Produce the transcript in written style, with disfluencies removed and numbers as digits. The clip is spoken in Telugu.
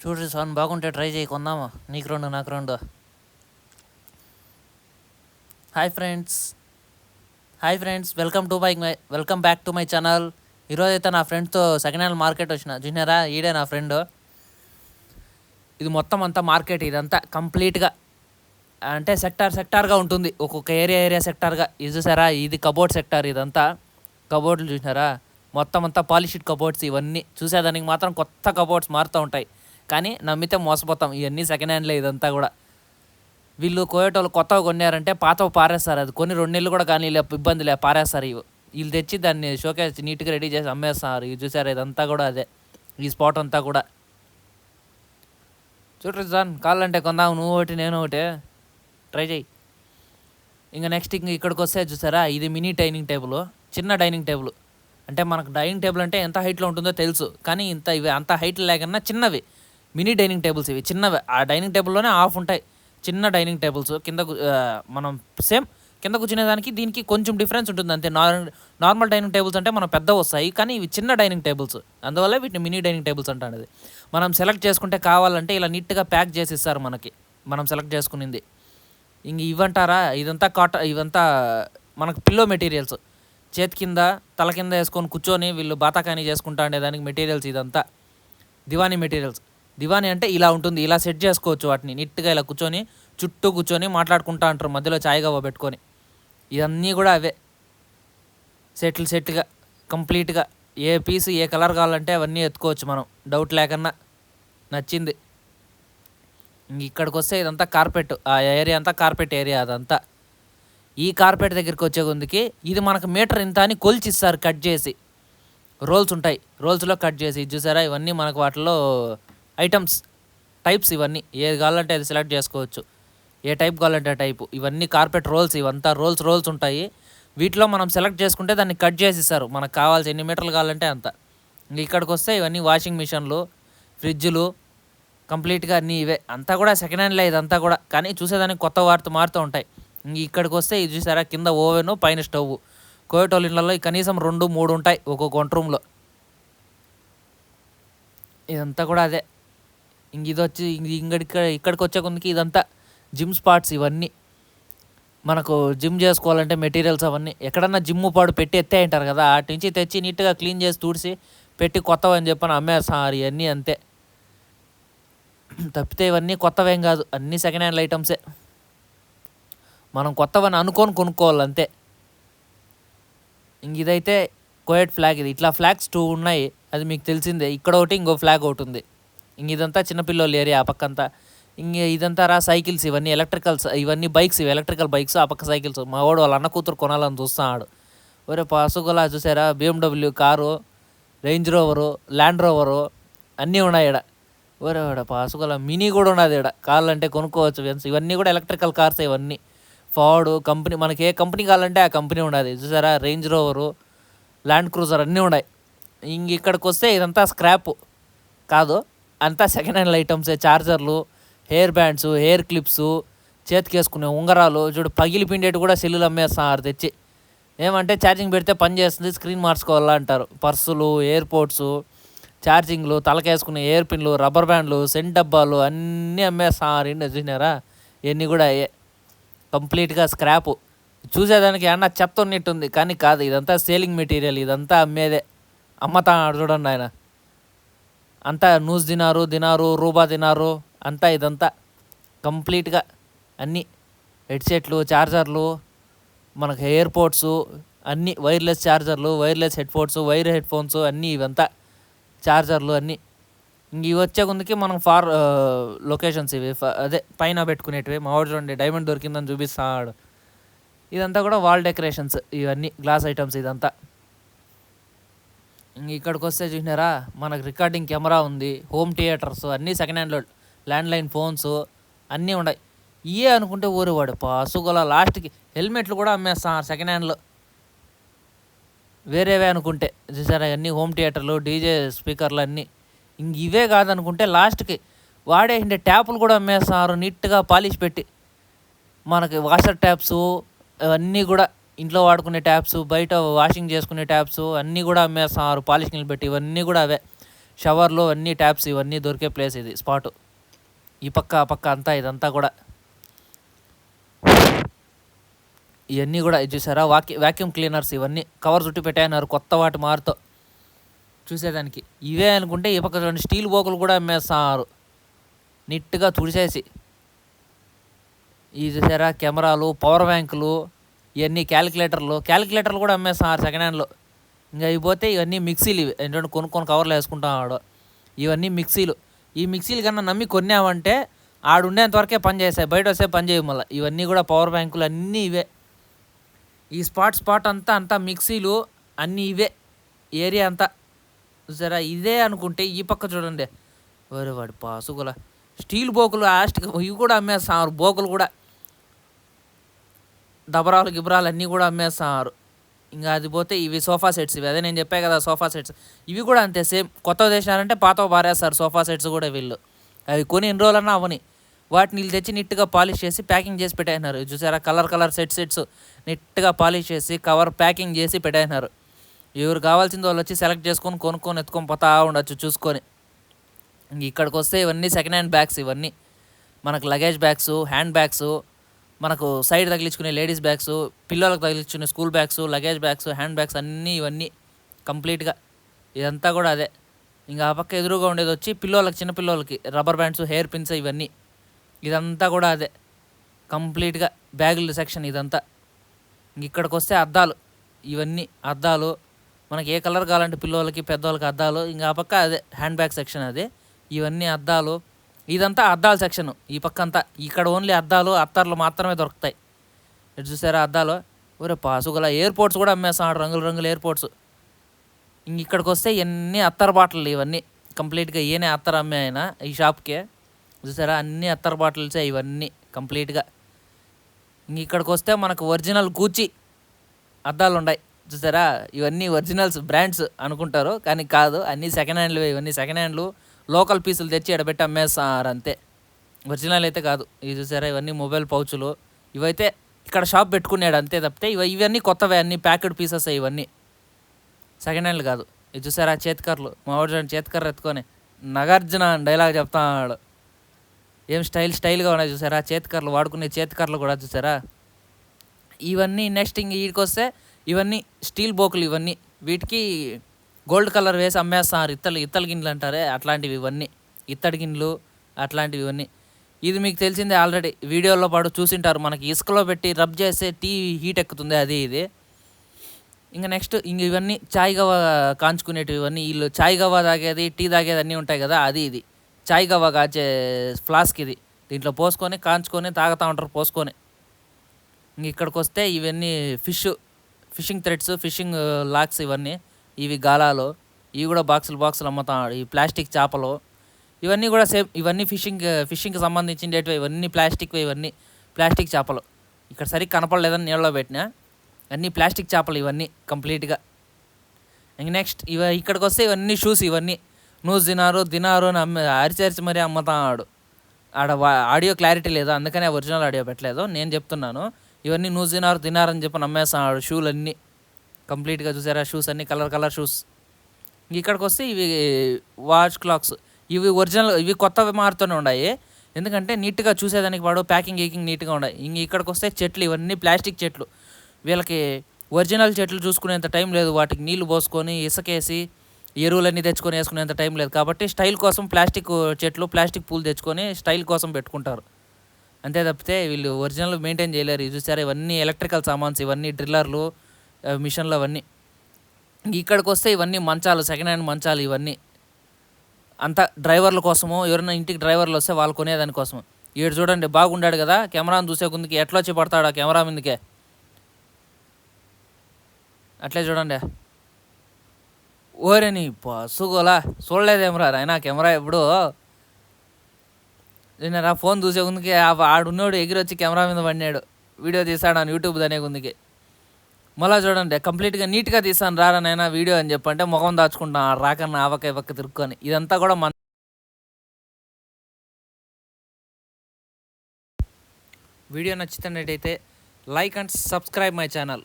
చూడు సాన్ బాగుంటే ట్రై చేయి, కొందామా? నీకు రెండు నాకు రెండు. Hi friends, welcome back to my channel. ఈరోజు అయితే నా ఫ్రెండ్స్తో సెకండ్ హ్యాండ్ మార్కెట్ వచ్చిన. చూసినారా, ఈడే నా ఫ్రెండ్. ఇది మొత్తం అంతా మార్కెట్, ఇదంతా కంప్లీట్గా అంటే సెక్టార్గా ఉంటుంది, ఒక్కొక్క ఏరియా సెక్టార్గా. ఇది చూసారా, ఇది కబోర్డ్ సెక్టార్. ఇదంతా కబోర్డ్లు చూసినారా, మొత్తం అంతా పాలిషిడ్ కబోర్డ్స్. ఇవన్నీ చూసేదానికి మాత్రం కొత్త కబోర్డ్స్ మారుతూ ఉంటాయి, కానీ నమ్మితే మోసపోతాం. ఇవన్నీ సెకండ్ హ్యాండ్లే ఇదంతా కూడా. వీళ్ళు కోయేటోళ్ళు కొత్తగా కొన్నారంటే పాతవి పారేస్తారు. అది కొన్ని 2 నెలలు కూడా కానీ ఇబ్బంది లే, పారేస్తారు. వీళ్ళు తెచ్చి దాన్ని షోకేస్ నీట్గా రెడీ చేసి అమ్మేస్తారు. ఇది చూసారు, ఇదంతా కూడా అదే, ఈ స్పాట్ అంతా కూడా. చూడరు సార్, కావాలంటే కొందాము, నువ్వు ఒకటి నేను ఒకటి, ట్రై చేయి. ఇంకా నెక్స్ట్ ఇక్కడికి వస్తే చూసారా, ఇది మినీ డైనింగ్ టేబుల్, చిన్న డైనింగ్ టేబుల్. అంటే మనకు డైనింగ్ టేబుల్ అంటే ఎంత హైట్లో ఉంటుందో తెలుసు, కానీ ఇవి అంత హైట్ లేకన్నా చిన్నవి మినీ డైనింగ్ టేబుల్స్. ఇవి చిన్నవి, ఆ డైనింగ్ టేబుల్లోనే ఆఫ్ ఉంటాయి. చిన్న డైనింగ్ టేబుల్స్ కింద మనం సేమ్ కింద కూర్చునేదానికి దీనికి కొంచెం డిఫరెన్స్ ఉంటుంది అంతే. నార్మల్ డైనింగ్ టేబుల్స్ అంటే మనం పెద్ద వస్తాయి, కానీ ఇవి చిన్న డైనింగ్ టేబుల్స్, అందువల్ల వీటిని మినీ డైనింగ్ టేబుల్స్ అంటారు. మనం సెలెక్ట్ చేసుకుంటే కావాలంటే ఇలా నీట్గా ప్యాక్ చేసి ఇస్తారు మనకి, మనం సెలెక్ట్ చేసుకునింది. ఇంక ఇవంటారా, ఇవంతా మనకు పిల్లో మెటీరియల్స్. చేతి కింద తల కింద వేసుకొని కూర్చొని వీళ్ళు బాతాకానీ చేసుకుంటా ఉండేదానికి మెటీరియల్స్. ఇదంతా దివానీ మెటీరియల్స్. దివానీ అంటే ఇలా ఉంటుంది, ఇలా సెట్ చేసుకోవచ్చు వాటిని నీట్గా. ఇలా చుట్టూ కూర్చొని మాట్లాడుకుంటా అంటారు, మధ్యలో చాయ్ గవ్వ పెట్టుకొని. ఇవన్నీ కూడా అవే సెట్గా కంప్లీట్గా. ఏ పీస్ ఏ కలర్ కావాలంటే అవన్నీ ఎత్తుకోవచ్చు మనం, డౌట్ లేకన్నా. నచ్చింది. ఇక్కడికి వస్తే ఇదంతా కార్పెట్, ఆ ఏరియా అంతా కార్పెట్ ఏరియా. అదంతా ఈ కార్పెట్ దగ్గరికి వచ్చే ముందుకి ఇది మనకు మీటర్ ఇంత అని కొలిచిస్తారు, కట్ చేసి. రోల్స్ ఉంటాయి, రోల్స్లో కట్ చేసి. చూసారా, ఇవన్నీ మనకు వాటిలో ఐటమ్స్ టైప్స్. ఇవన్నీ ఏది కావాలంటే అది సెలెక్ట్ చేసుకోవచ్చు, ఏ టైప్ కావాలంటే ఆ టైపు. ఇవన్నీ కార్పెట్ రోల్స్, ఇవంతా రోల్స్ ఉంటాయి. వీటిలో మనం సెలెక్ట్ చేసుకుంటే దాన్ని కట్ చేసి ఇస్తారు, మనకు కావాల్సి ఎన్ని మీటర్లు కావాలంటే అంత. ఇక్కడికి వస్తే ఇవన్నీ వాషింగ్ మిషన్లు, ఫ్రిడ్జ్లు, కంప్లీట్గా అన్నీ ఇవే. అంతా కూడా సెకండ్ హ్యాండ్లే ఇదంతా కూడా, కానీ చూసేదానికి కొత్త మారుతూ ఉంటాయి. ఇక్కడికి వస్తే ఇది చూసారా, కింద ఓవెను, పైన స్టవ్. కోయటోళ్ళ ఇళ్ళలో కనీసం 2-3 ఉంటాయి ఒక్కొక్క వంట రూమ్లో. ఇదంతా కూడా అదే. ఇది వచ్చి ఇక్కడికి వచ్చే కొందికి ఇదంతా జిమ్ స్పాట్స్. ఇవన్నీ మనకు జిమ్ చేసుకోవాలంటే మెటీరియల్స్ అవన్నీ. ఎక్కడన్నా జిమ్ పాడు పెట్టి ఎత్తే అంటారు కదా, వాటి నుంచి తెచ్చి నీట్గా క్లీన్ చేసి తుడిసి పెట్టి కొత్తవని చెప్పని అమ్మేస్తారు. ఇవన్నీ అంతే, తప్పితే ఇవన్నీ కొత్తవేం కాదు, అన్నీ సెకండ్ హ్యాండ్ ఐటమ్సే. మనం కొత్తవని అనుకొని కొనుక్కోవాలి అంతే. ఇదైతే కోయట్ ఫ్లాగ్. ఇది ఇట్లా ఫ్లాగ్స్ 2 ఉన్నాయి, అది మీకు తెలిసిందే. ఇక్కడ ఒకటి, ఇంకో ఫ్లాగ్ ఒకటి ఉంది. ఇదంతా చిన్నపిల్లల ఏరియా ఆ పక్కంతా. ఇదంతా సైకిల్స్, ఇవన్నీ ఎలక్ట్రికల్స్, ఇవన్నీ బైక్స్, ఇవి ఎలక్ట్రికల్ బైక్స్. ఆ పక్క సైకిల్స్. మా వాడు వాళ్ళ అన్న కూతురు కొనాలని చూస్తున్నాడు. ఒరే పసుగులా చూసారా, BMW car, range rover, land rover అన్నీ ఉన్నాయి ఇక్కడ. ఒరే వాడ పసుగుల మినీ కూడా ఉన్నది ఇక్కడ, కావాలంటే కొనుక్కోవచ్చు. ఇవన్నీ కూడా ఎలక్ట్రికల్ కార్స్. ఇవన్నీ ఫోర్డ్ కంపెనీ, మనకి ఏ కంపెనీ కావాలంటే ఆ కంపెనీ ఉన్నది. చూసారా, రేంజ్ రోవరు, ల్యాండ్ క్రూజర్ అన్నీ ఉన్నాయి. ఇక్కడికి వస్తే ఇదంతా స్క్రాప్ కాదు, అంతా సెకండ్ హ్యాండ్ ఐటమ్సే. చార్జర్లు, హెయిర్ బ్యాండ్స్, హెయిర్ క్లిప్స్, చేతికి వేసుకునే ఉంగరాలు. చూడు, పగిలి పిండేటి కూడా సెల్లులు అమ్మేస్తున్నారు తెచ్చి. ఏమంటే ఛార్జింగ్ పెడితే పని చేస్తుంది, స్క్రీన్ మార్చుకోవాలా అంటారు. పర్సులు, ఎయిర్పోర్ట్స్, ఛార్జింగ్లు, తలకేసుకునే ఎయిర్ పిన్లు, రబ్బర్ బ్యాండ్లు, సెంట్ డబ్బాలు అన్నీ అమ్మేస్తున్నారు. చూసినారా, ఇవన్నీ కూడా అయ్యే కంప్లీట్గా స్క్రాపు. చూసేదానికి ఏమన్నా చెత్త ఉన్నట్టుంది, కానీ కాదు, ఇదంతా సేలింగ్ మెటీరియల్. ఇదంతా అమ్మేదే, అమ్మతా చూడండి ఆయన. అంతా నూస్ దినారు, రూబా దినారు, అంతా ఇదంతా కంప్లీట్గా అన్నీ హెడ్సెట్లు, చార్జర్లు, మనకు ఎయిర్పోర్ట్స్ అన్నీ, వైర్లెస్ చార్జర్లు, వైర్లెస్ హెడ్ ఫోన్స్ అన్నీ. ఇవంతా చార్జర్లు అన్నీ. ఇవి వచ్చే కొందుకి మనం లొకేషన్స్ ఇవి అదే పైన పెట్టుకునేటివి. మా వాడు చూడండి డైమండ్ దొరికిందని చూపిస్తాడు. ఇదంతా కూడా వాల్ డెకరేషన్స్, ఇవన్నీ గ్లాస్ ఐటమ్స్. ఇదంతా ఇక్కడికి వస్తే చూసినారా, మనకు రికార్డింగ్ కెమెరా ఉంది, హోమ్ థియేటర్స్ అన్నీ సెకండ్ హ్యాండ్లో, ల్యాండ్లైన్ ఫోన్స్ అన్నీ ఉన్నాయి. ఇవే అనుకుంటే ఊరేవాడు పసుగల. లాస్ట్కి హెల్మెట్లు కూడా అమ్మేస్తున్నారు సెకండ్ హ్యాండ్లో, వేరేవే అనుకుంటే. చూసారా, అన్నీ హోమ్ థియేటర్లు, డీజే స్పీకర్లు అన్నీ. ఇవే కాదనుకుంటే లాస్ట్కి వాడేసిండే ట్యాపులు కూడా అమ్మేస్తున్నారు, నీట్గా పాలిష్ పెట్టి. మనకి వాషర్ ట్యాప్స్ అవన్నీ కూడా, ఇంట్లో వాడుకునే ట్యాప్స్, బయట వాషింగ్ చేసుకునే ట్యాప్స్ అన్నీ కూడా అమ్మేస్తున్నారు పాలిషింగ్లు పెట్టి. ఇవన్నీ కూడా అవే షవర్లు అన్నీ ట్యాప్స్ ఇవన్నీ దొరికే ప్లేస్ ఇది స్పాటు. ఈ పక్క ఆ పక్క అంతా ఇదంతా కూడా ఇవన్నీ కూడా ఇది చూసారా వ్యాక్యూమ్ క్లీనర్స్ ఇవన్నీ కవర్ చుట్టి పెట్టాయన్నారు కొత్త వాటి మారుతో చూసేదానికి. ఇవే అనుకుంటే ఈ పక్క చూడండి స్టీల్ బోకులు కూడా అమ్మేస్తున్నారు నీట్గా తుడిచేసి. ఇది చూసారా కెమెరాలు, పవర్ బ్యాంకులు, ఇవన్నీ క్యాలిక్యులేటర్లు కూడా అమ్మేస్తున్నారు సెకండ్ హ్యాండ్లో. ఇంకా అయిపోతే ఇవన్నీ మిక్సీలు, ఇవి ఏంటంటే కొనుక్కొని కవర్లు వేసుకుంటాడు. ఇవన్నీ మిక్సీలు. ఈ మిక్సీలు కన్నా నమ్మి కొన్నామంటే ఆడుండేంతవరకే పని చేస్తాయి, బయట వస్తే పని చేయవు మళ్ళీ. ఇవన్నీ కూడా పవర్ బ్యాంకులు అన్నీ ఇవే. ఈ స్పాట్ అంతా మిక్సీలు అన్నీ ఇవే. ఏరియా అంతా చూసారా ఇదే అనుకుంటే ఈ పక్క చూడండి వేరే వాడి పాసుగుల స్టీల్ బోకులు ఇవి కూడా అమ్మేస్తున్నారు. బోకులు కూడా దబరాలు గిబరాలు అన్నీ కూడా అమ్మేస్తున్నారు. ఇంకా అది పోతే ఇవి సోఫా సెట్స్, ఇవి అదే నేను చెప్పాను కదా సోఫా సెట్స్. ఇవి కూడా అంతే సేమ్. కొత్తవి తెచ్చినారంటే పాతవి పారేస్తారు సోఫా సెట్స్ కూడా వీళ్ళు. అవి కొని ఎన్ని రోజులన్నా అవని వాటిని వీళ్ళు తెచ్చి నీట్గా పాలిష్ చేసి ప్యాకింగ్ చేసి పెట్టేసినారు. చూసారా కలర్ సెట్స్ నీట్గా పాలిష్ చేసి కవర్ ప్యాకింగ్ చేసి పెట్టేసినారు. ఎవరు కావాల్సింది వాళ్ళు వచ్చి సెలెక్ట్ చేసుకొని కొనుక్కొని ఎత్తుకొని పోతా ఉండొచ్చు చూసుకొని. ఇక్కడికి వస్తే ఇవన్నీ సెకండ్ హ్యాండ్ బ్యాగ్స్. ఇవన్నీ మనకు లగేజ్ బ్యాగ్స్, హ్యాండ్ బ్యాగ్స్, మనకు సైడ్ తగిలించుకునే లేడీస్ బ్యాగ్స్, పిల్లలకు తగిలించుకునే school bags, luggage bags, hand bags అన్నీ ఇవన్నీ కంప్లీట్గా ఇదంతా కూడా అదే. ఇంకా ఆ పక్క ఎదురుగా ఉండేది వచ్చి పిల్లలకి, చిన్నపిల్లలకి రబ్బర్ బ్యాండ్స్, హెయిర్ పిన్స్ ఇవన్నీ. ఇదంతా కూడా అదే కంప్లీట్గా బ్యాగుల సెక్షన్ ఇదంతా. ఇక్కడికి వస్తే అద్దాలు, ఇవన్నీ అద్దాలు మనకి ఏ కలర్ కావాలంటే పిల్లలకి పెద్దవాళ్ళకి అద్దాలు. ఇంకా ఆ పక్క అదే హ్యాండ్ బ్యాగ్ సెక్షన్ అదే. ఇవన్నీ అద్దాలు, ఇదంతా అద్దాల సెక్షన్. ఈ పక్క అంతా ఇక్కడ ఓన్లీ అద్దాలు అత్తర్లు మాత్రమే దొరుకుతాయి. ఇటు చూసారా అద్దాలు. ఒరే పాసుగల ఎయిర్పోర్ట్స్ కూడా అమ్మేస్తాడు, రంగులు ఎయిర్పోర్ట్స్. ఇంక ఇక్కడికి వస్తే ఎన్ని అత్తర్ బాటిల్ ఇవన్నీ కంప్లీట్గా ఈయనే అత్తర్ అమ్మే ఆయన ఈ షాప్కే. చూసారా అన్ని అత్తర్ బాటిల్సే ఇవన్నీ కంప్లీట్గా. ఇంక ఇక్కడికి వస్తే మనకు ఒరిజినల్ గూచి అద్దాలు ఉన్నాయి. చూసారా ఇవన్నీ ఒరిజినల్స్ బ్రాండ్స్ అనుకుంటారు కానీ కాదు, అన్నీ సెకండ్ హ్యాండ్లు. ఇవన్నీ సెకండ్ హ్యాండ్లు లోకల్ పీసులు తెచ్చి ఎడబెట్టి అమ్మేస్తారు అంతే, ఒరిజినల్ అయితే కాదు. ఇది చూసారా ఇవన్నీ మొబైల్ పౌచులు. ఇవైతే ఇక్కడ షాప్ పెట్టుకున్నాడు అంతే తప్పితే ఇవన్నీ కొత్తవే, అన్నీ ప్యాకెడ్ పీసెస్ ఇవన్నీ సెకండ్ హ్యాండ్లు కాదు. ఇది చూసారా చేతికర్రలు. మా వాడు చేతికర్ర ఎత్తుకొని నాగార్జున డైలాగ్ చెప్తాడు. ఏం స్టైల్గా ఉన్నాయి చూసారా చేతికర్రలు, వాడుకునే చేతికర్రలు కూడా చూసారా ఇవన్నీ. నెక్స్ట్ ఇంక వీటికి వస్తే ఇవన్నీ స్టీల్ బోకులు. ఇవన్నీ వీటికి గోల్డ్ కలర్ వేసి అమ్మేస్తున్నారు. ఇత్తడి గిన్నెలు అంటారే అట్లాంటివి ఇవన్నీ, ఇత్తడి గిన్నెలు అట్లాంటివి ఇవన్నీ. ఇది మీకు తెలిసిందే ఆల్రెడీ వీడియోలో పాటు చూసింటారు. మనకి ఇసుకలో పెట్టి రబ్ చేస్తే టీ హీట్ ఎక్కుతుంది అది ఇది. ఇంకా నెక్స్ట్ ఇవన్నీ చాయ్ గవ్వ కాంచుకునేటివి ఇవన్నీ. వీళ్ళు చాయ్ గవ్వ తాగేది, టీ తాగేది అన్నీ ఉంటాయి కదా, అది ఇది చాయ్ గవ్వ కాచే ఫ్లాస్క్ ఇది. దీంట్లో పోసుకొని కాంచుకొని తాగుతూ ఉంటారు పోసుకొని. ఇంక ఇక్కడికి వస్తే ఇవన్నీ ఫిషింగ్ థ్రెడ్స్, ఫిషింగ్ లాక్స్ ఇవన్నీ. ఇవి గాలాలు, ఇవి కూడా బాక్సులు అమ్ముతాడు. ఈ ప్లాస్టిక్ చేపలు ఇవన్నీ కూడా సేమ్. ఇవన్నీ ఫిషింగ్కి సంబంధించినవి. ఇవన్నీ ఇవన్నీ ప్లాస్టిక్ చేపలు. ఇక్కడ సరిగ్గా కనపడలేదని నీళ్ళలో పెట్టినా, అన్నీ ప్లాస్టిక్ చేపలు ఇవన్నీ కంప్లీట్గా. ఇంక నెక్స్ట్ ఇక్కడికి వస్తే ఇవన్నీ షూస్. ఇవన్నీ నూస్ దినారు అని అరిచి మరీ అమ్ముతాడు. ఆడియో క్లారిటీ లేదు అందుకనే ఒరిజినల్ ఆడియో పెట్టలేదు, నేను చెప్తున్నాను. ఇవన్నీ నూస్ దినారు అని చెప్పి నమ్మేస్తున్నాడు షూలు అన్నీ కంప్లీట్గా. చూసారా షూస్ అన్నీ కలర్ షూస్. ఇక్కడికి వస్తే ఇవి వాచ్ క్లాక్స్. ఇవి ఒరిజినల్, ఇవి కొత్తవి మారుతూనే ఉన్నాయి ఎందుకంటే నీట్గా చూసేదానికి వాడు ప్యాకింగ్ నీట్గా ఉన్నాయి. ఇక్కడికి వస్తే చెట్లు, ఇవన్నీ ప్లాస్టిక్ చెట్లు. వీళ్ళకి ఒరిజినల్ చెట్లు చూసుకునేంత టైం లేదు, వాటికి నీళ్లు పోసుకొని ఇసుకేసి ఎరువులన్నీ తెచ్చుకొని వేసుకునేంత టైం లేదు. కాబట్టి స్టైల్ కోసం ప్లాస్టిక్ చెట్లు, ప్లాస్టిక్ పూలు తెచ్చుకొని స్టైల్ కోసం పెట్టుకుంటారు అంతే తప్పితే వీళ్ళు ఒరిజినల్ మెయింటైన్ చేయలేరు. ఇది చూసారా ఇవన్నీ ఎలక్ట్రికల్ సామాన్స్, ఇవన్నీ డ్రిల్లర్లు, మిషన్లు అవన్నీ. ఇక్కడికి వస్తే ఇవన్నీ మంచాలు, సెకండ్ హ్యాండ్ మంచాలు. ఇవన్నీ అంతా డ్రైవర్ల కోసము, ఎవరైనా ఇంటికి డ్రైవర్లు వస్తే వాళ్ళు కొనేదానికోసం. ఈడు చూడండి బాగుండాడు కదా, కెమెరాను చూసే ముందుకి ఎట్లా వచ్చి పడతాడు ఆ కెమెరా మీదకే. అట్లే చూడండి. ఓరే నీ పసుగోలా చూడలేదేమరా ఆయన కెమెరా ఎప్పుడు. నిన్న ఫోన్ చూసే ముందుకి ఆడున్నోడు ఎగిరొచ్చి కెమెరా మీద పడినాడు, వీడియో తీసాడు అని యూట్యూబ్ అనే ముందుకి. మళ్ళీ చూడండి కంప్లీట్గా నీట్గా తీసాను రారా నైనా వీడియో అని చెప్పంటే ముఖం దాచుకుంటాను రాకన్నా ఆవక పక్క తిరుక్కొని. ఇదంతా కూడా మన వీడియో నచ్చినట్టయితే like and subscribe my channel.